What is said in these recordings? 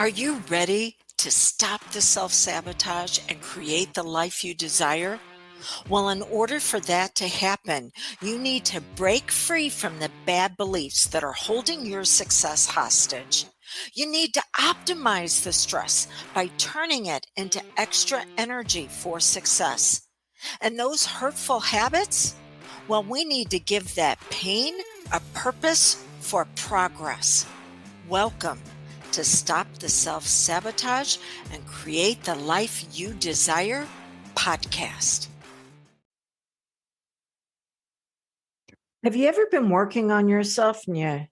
Are you ready to stop the self-sabotage and create the life you desire? Well, in order for that to happen, you need to break free from the bad beliefs that are holding your success hostage. You need to optimize the stress by turning it into extra energy for success. And those hurtful habits? Well, we need to give that pain a purpose for progress. Welcome to Stop the Self-Sabotage and Create the Life You Desire podcast. Have you ever been working on yourself and you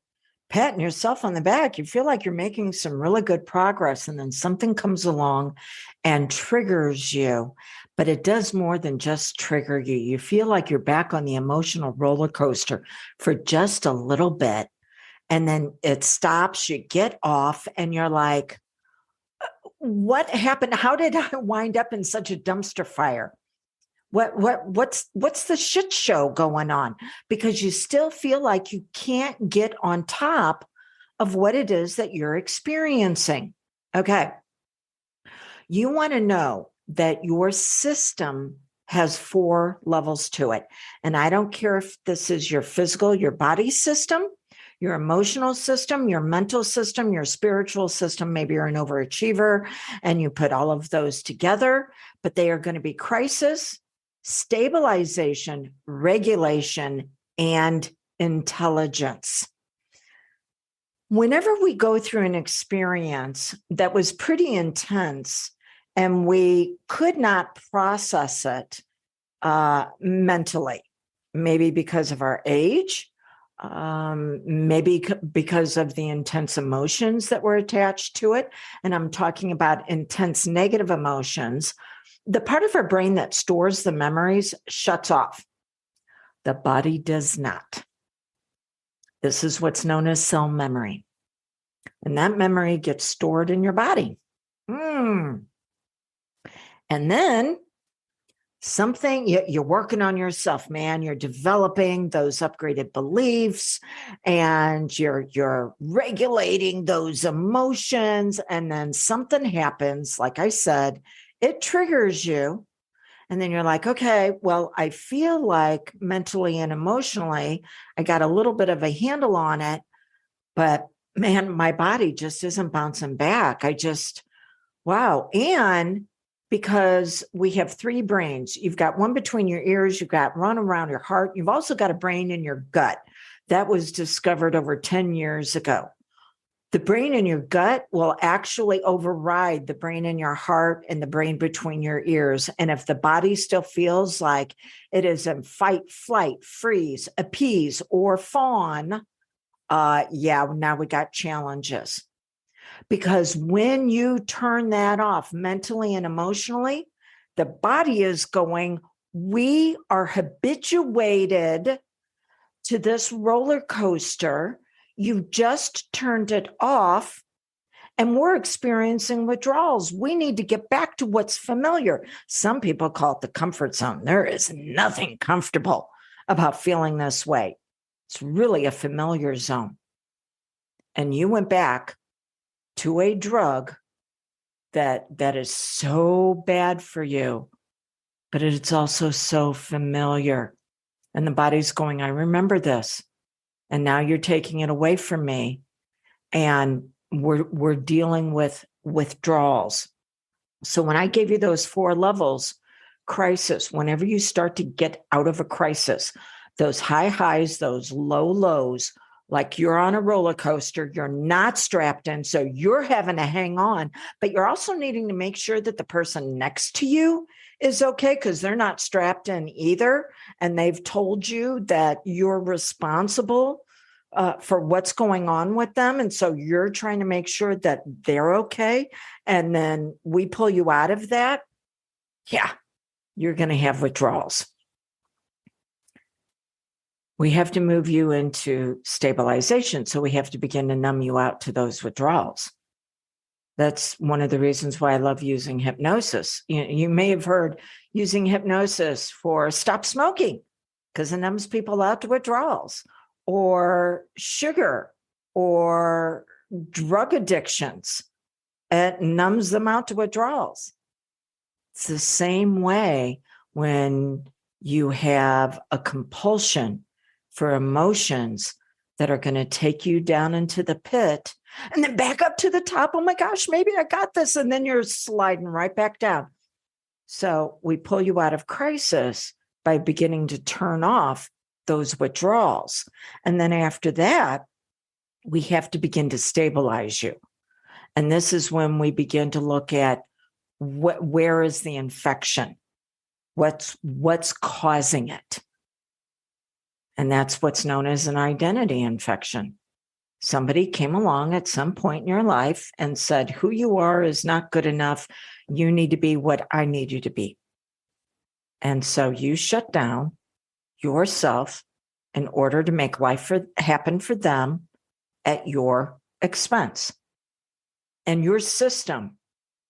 patting yourself on the back? You feel like you're making some really good progress, and then something comes along and triggers you. But it does more than just trigger you. You feel like you're back on the emotional roller coaster for just a little bit. And then it stops, you get off, and you're like, what happened? How did I wind up in such a dumpster fire? What's the shit show going on? Because you still feel like you can't get on top of what it is that you're experiencing. Okay. You want to know that your system has 4 levels to it. And I don't care if this is your physical, your body system, your emotional system, your mental system, your spiritual system. Maybe you're an overachiever and you put all of those together, but they are going to be crisis, stabilization, regulation, and intelligence. Whenever we go through an experience that was pretty intense and we could not process it mentally, maybe because of our age, maybe because of the intense emotions that were attached to it, and I'm talking about intense negative emotions, the part of our brain that stores the memories shuts off. The body does not. This is what's known as cell memory. And that memory gets stored in your body. And then you're working on yourself, man. You're developing those upgraded beliefs and you're regulating those emotions. And then something happens, like I said, it triggers you. And then you're like, okay, well, I feel like mentally and emotionally, I got a little bit of a handle on it, but man, my body just isn't bouncing back. Wow. And because we have 3 brains, you've got one between your ears, you've got one around your heart. You've also got a brain in your gut that was discovered over 10 years ago. The brain in your gut will actually override the brain in your heart and the brain between your ears. And if the body still feels like it is in fight, flight, freeze, appease, or fawn, now we got challenges. Because when you turn that off mentally and emotionally, the body is going, we are habituated to this roller coaster. You just turned it off and we're experiencing withdrawals. We need to get back to what's familiar. Some people call it the comfort zone. There is nothing comfortable about feeling this way. It's really a familiar zone. And you went back to a drug that is so bad for you, but it's also so familiar. And the body's going, I remember this. And now you're taking it away from me. And we're dealing with withdrawals. So when I gave you those 4 levels, crisis, whenever you start to get out of a crisis, those high highs, those low lows, like you're on a roller coaster, you're not strapped in, so you're having to hang on, but you're also needing to make sure that the person next to you is okay because they're not strapped in either. And they've told you that you're responsible for what's going on with them. And so you're trying to make sure that they're okay. And then we pull you out of that. Yeah, you're going to have withdrawals. We have to move you into stabilization. So we have to begin to numb you out to those withdrawals. That's one of the reasons why I love using hypnosis. You may have heard using hypnosis for stop smoking because it numbs people out to withdrawals, or sugar, or drug addictions. It numbs them out to withdrawals. It's the same way when you have a compulsion for emotions that are going to take you down into the pit and then back up to the top. Oh my gosh, maybe I got this. And then you're sliding right back down. So we pull you out of crisis by beginning to turn off those withdrawals. And then after that, we have to begin to stabilize you. And this is when we begin to look at where is the infection? What's causing it? And that's what's known as an identity infection. Somebody came along at some point in your life and said, who you are is not good enough. You need to be what I need you to be. And so you shut down yourself in order to make life happen for them at your expense. And your system,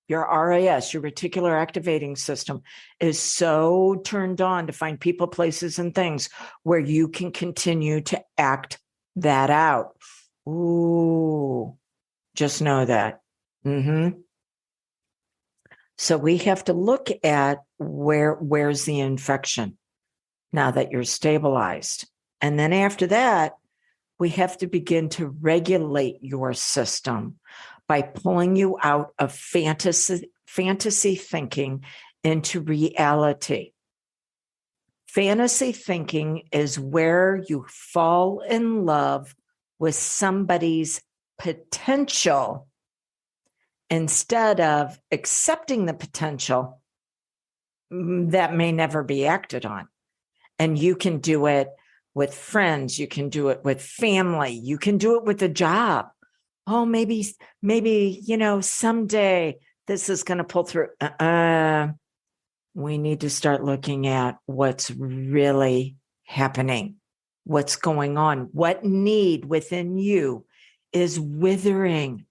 your RAS, your reticular activating system, is so turned on to find people, places, and things where you can continue to act that out. Ooh, just know that. So we have to look at where's the infection now that you're stabilized. And then after that, we have to begin to regulate your system by pulling you out of fantasy thinking into reality. Fantasy thinking is where you fall in love with somebody's potential instead of accepting the potential that may never be acted on. And you can do it with friends. You can do it with family. You can do it with a job. Oh, maybe, someday this is going to pull through. We need to start looking at what's really happening, what's going on, what need within you is withering.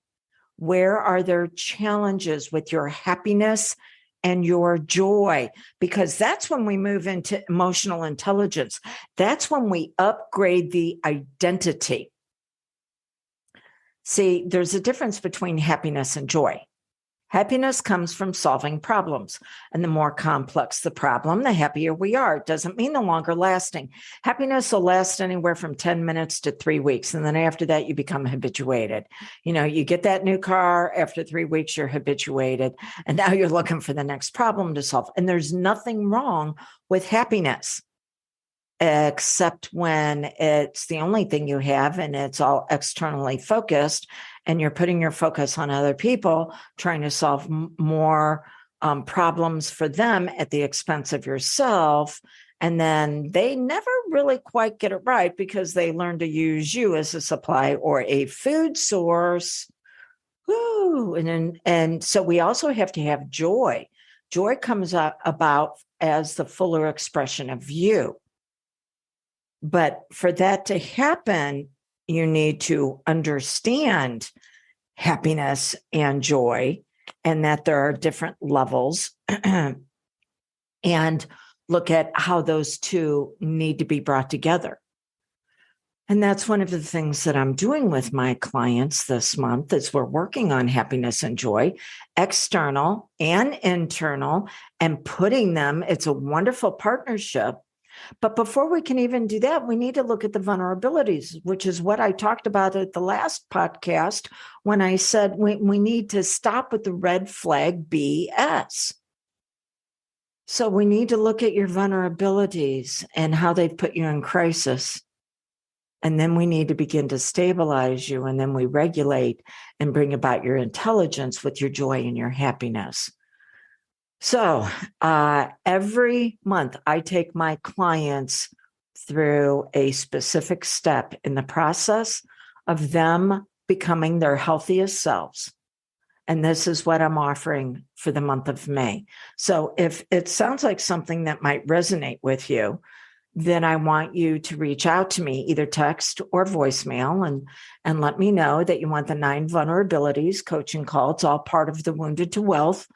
Where are there challenges with your happiness and your joy? Because that's when we move into emotional intelligence. That's when we upgrade the identity. See, there's a difference between happiness and joy. Happiness comes from solving problems. And the more complex the problem, the happier we are. It doesn't mean the longer lasting. Happiness will last anywhere from 10 minutes to 3 weeks. And then after that, you become habituated. You get that new car. After 3 weeks, you're habituated. And now you're looking for the next problem to solve. And there's nothing wrong with happiness, except when it's the only thing you have and it's all externally focused and you're putting your focus on other people, trying to solve more problems for them at the expense of yourself. And then they never really quite get it right because they learn to use you as a supply or a food source. Woo. And so we also have to have joy. Joy comes about as the fuller expression of you. But for that to happen, you need to understand happiness and joy and that there are different levels and look at how those two need to be brought together. And that's one of the things that I'm doing with my clients this month is we're working on happiness and joy, external and internal, and putting them, it's a wonderful partnership. But before we can even do that, we need to look at the vulnerabilities, which is what I talked about at the last podcast when I said we need to stop with the red flag BS. So we need to look at your vulnerabilities and how they've put you in crisis. And then we need to begin to stabilize you. And then we regulate and bring about your intelligence with your joy and your happiness. So every month I take my clients through a specific step in the process of them becoming their healthiest selves. And this is what I'm offering for the month of May. So if it sounds like something that might resonate with you, then I want you to reach out to me, either text or voicemail, and let me know that you want the 9 vulnerabilities coaching call. It's all part of the Wounded to Wealth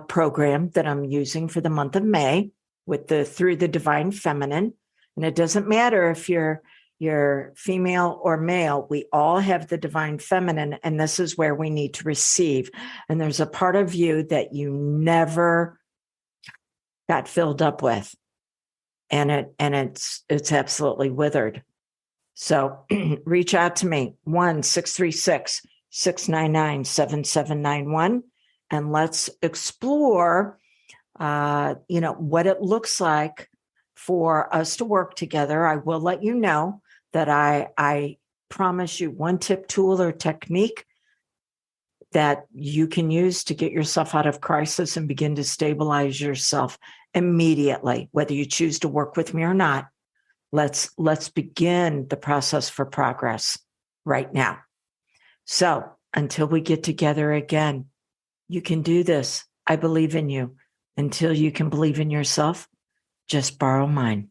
program that I'm using for the month of May through the Divine Feminine. And it doesn't matter if you're you're female or male, we all have the divine feminine, and this is where we need to receive. And there's a part of you that you never got filled up with, and it's absolutely withered. So reach out to me, 1-636-699-7791, and let's explore what it looks like for us to work together. I will let you know that I promise you one tip, tool, or technique that you can use to get yourself out of crisis and begin to stabilize yourself immediately, whether you choose to work with me or not. Let's begin the process for progress right now. So until we get together again, you can do this. I believe in you. Until you can believe in yourself, just borrow mine.